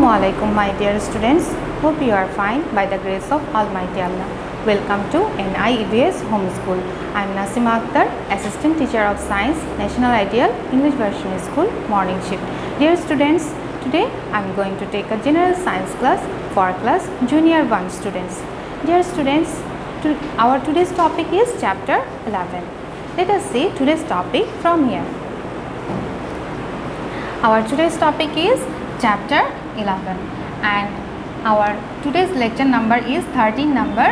Assalamualaikum my dear students. Hope you are fine by the grace of Almighty Allah. Welcome to NIEVS Homeschool. I am Nasima Akter, Assistant Teacher of Science, National Ideal English Version School, Morning Shift. Dear students, today I am going to take a general science class for class Junior 1 students. Dear students, our today's topic is Chapter 11. Let us see today's topic from here. Our today's topic is Chapter 11 and our today's lecture number is 13 number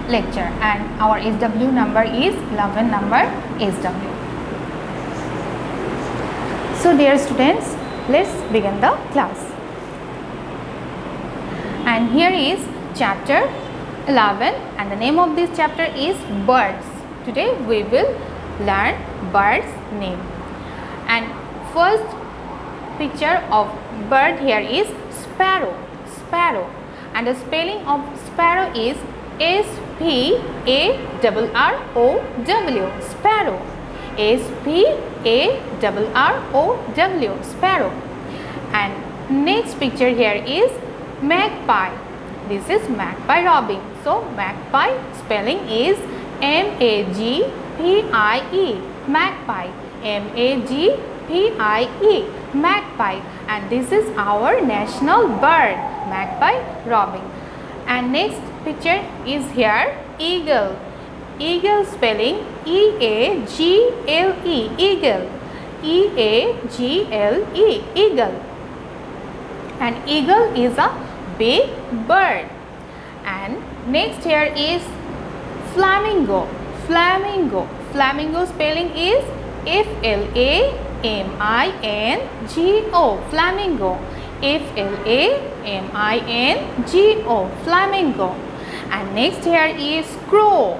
lecture and our SW number is 11 number SW. So dear students, let's begin the class. And here is Chapter 11 and the name of this chapter is Birds. Today we will learn birds name. And first picture of bird here is sparrow. Sparrow, and the spelling of sparrow is S-P-A-R-R-O-W. Sparrow. S-P-A-R-R-O-W. Sparrow. And next picture here is magpie. This is magpie robbing. So magpie spelling is M-A-G-P-I-E. Magpie. M-A-G-P-I-E. Magpie, and this is our national bird, magpie robbing. And next picture is here eagle. Eagle spelling E-A-G-L-E. Eagle. E-A-G-L-E. Eagle. And eagle is a big bird. And next here is flamingo. Flamingo. Flamingo spelling is F-L-A-M-I-N-G-O. Flamingo. F-L-A-M-I-N-G-O. Flamingo. And next here is crow.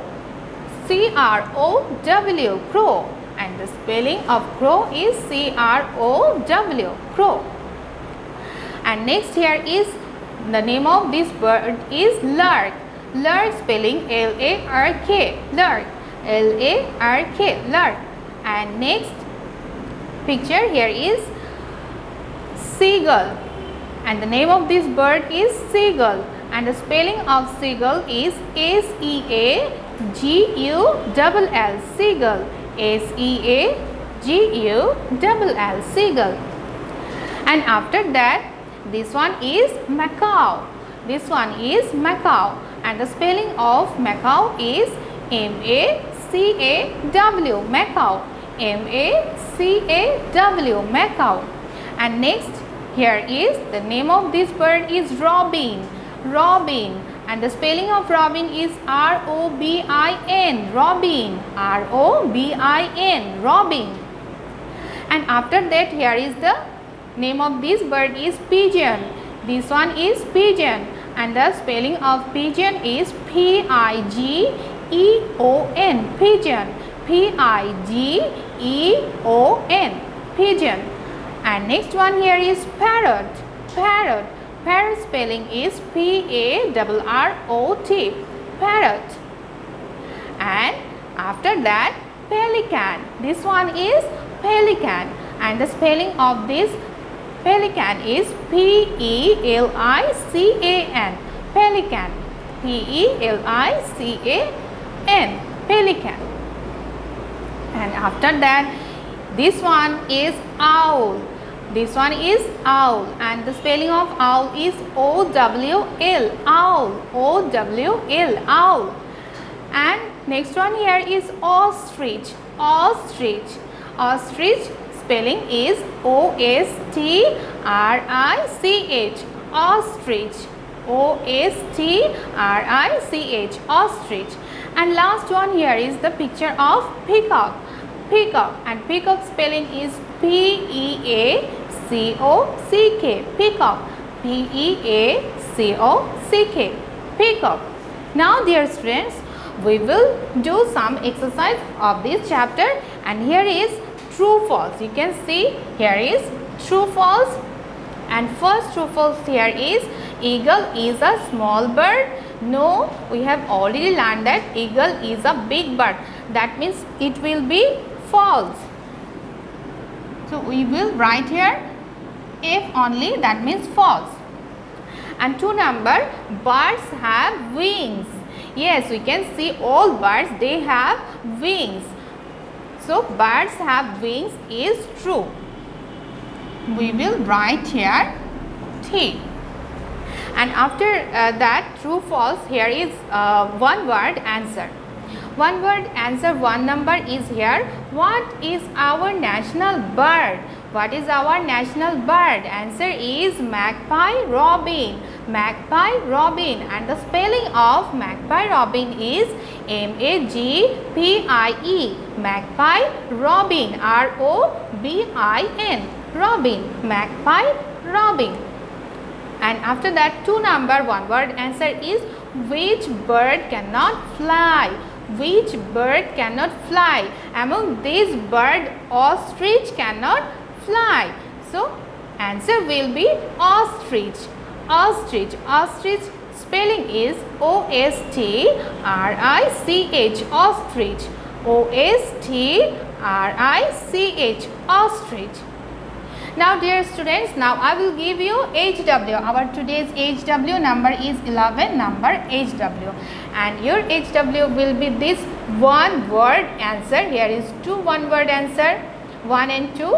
C-R-O-W. Crow. And the spelling of crow is C-R-O-W. Crow. And next here is the name of this bird is lark. Lark spelling L-A-R-K. Lark. L-A-R-K. Lark. And next picture here is seagull, and the name of this bird is seagull, and the spelling of seagull is S-E-A-G-U-L-L. Seagull. S-E-A-G-U-L-L. Seagull. And after that, this one is macaw. This one is macaw, and the spelling of macaw is M-A-C-A-W. Macaw. M-A-C-A-W. Macaw. And next here is the name of this bird is robin. Robin, and the spelling of robin is R-O-B-I-N. Robin. R-O-B-I-N. Robin. And after that here is the name of this bird is pigeon. This one is pigeon, and the spelling of pigeon is P-I-G-E-O-N. Pigeon. P-I-G-E-O-N. Pigeon. And next one here is parrot. Parrot. Parrot spelling is P-A-R-R-O-T. Parrot. And after that, pelican. This one is pelican, and the spelling of this pelican is P-E-L-I-C-A-N. Pelican. P-E-L-I-C-A-N. Pelican. And after that, this one is owl. This one is owl, and the spelling of owl is O-W-L. Owl. O-W-L. Owl. And next one here is ostrich. Ostrich. Ostrich spelling is O-S-T-R-I-C-H. Ostrich. O-S-T-R-I-C-H. Ostrich. And last one here is the picture of peacock. Peacock, and peacock spelling is P-E-A-C-O-C-K. Peacock. P-E-A-C-O-C-K. Peacock. Now dear students, we will do some exercise of this chapter, and here is true false. You can see here is true false, and first true false here is eagle is a small bird. No, we have already learned that eagle is a big bird. That means it will be false. So we will write here if only, that means false. And 2 number, birds have wings. Yes, we can see all birds, they have wings. So birds have wings is true. We will write here T. And after that true false, here is one word answer. One word answer, 1 number is here. What is our national bird? What is our national bird? Answer is magpie robin. Magpie robin. And the spelling of magpie robin is M-A-G-P-I-E. Magpie robin. R-O-B-I-N. Robin. Magpie robin. And after that 2 number, 1 word answer is which bird cannot fly? Which bird cannot fly? Among these birds, ostrich cannot fly. So answer will be ostrich. Ostrich. Ostrich spelling is O-S-T-R-I-C-H. Ostrich. O-S-T-R-I-C-H. Ostrich. Now dear students, now I will give you HW. Our today's HW number is 11 number HW. And your HW will be this one word answer. Here is 2 one word answer, 1 and 2.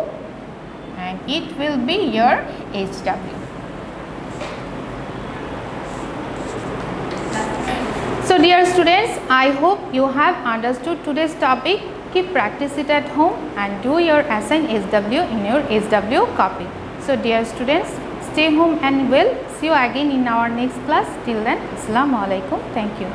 And it will be your HW. So dear students, I hope you have understood today's topic. Keep practice it at home and do your assigned HW in your HW copy. So dear students, stay home and we'll see you again in our next class. Till then, Assalamu alaikum. Thank you.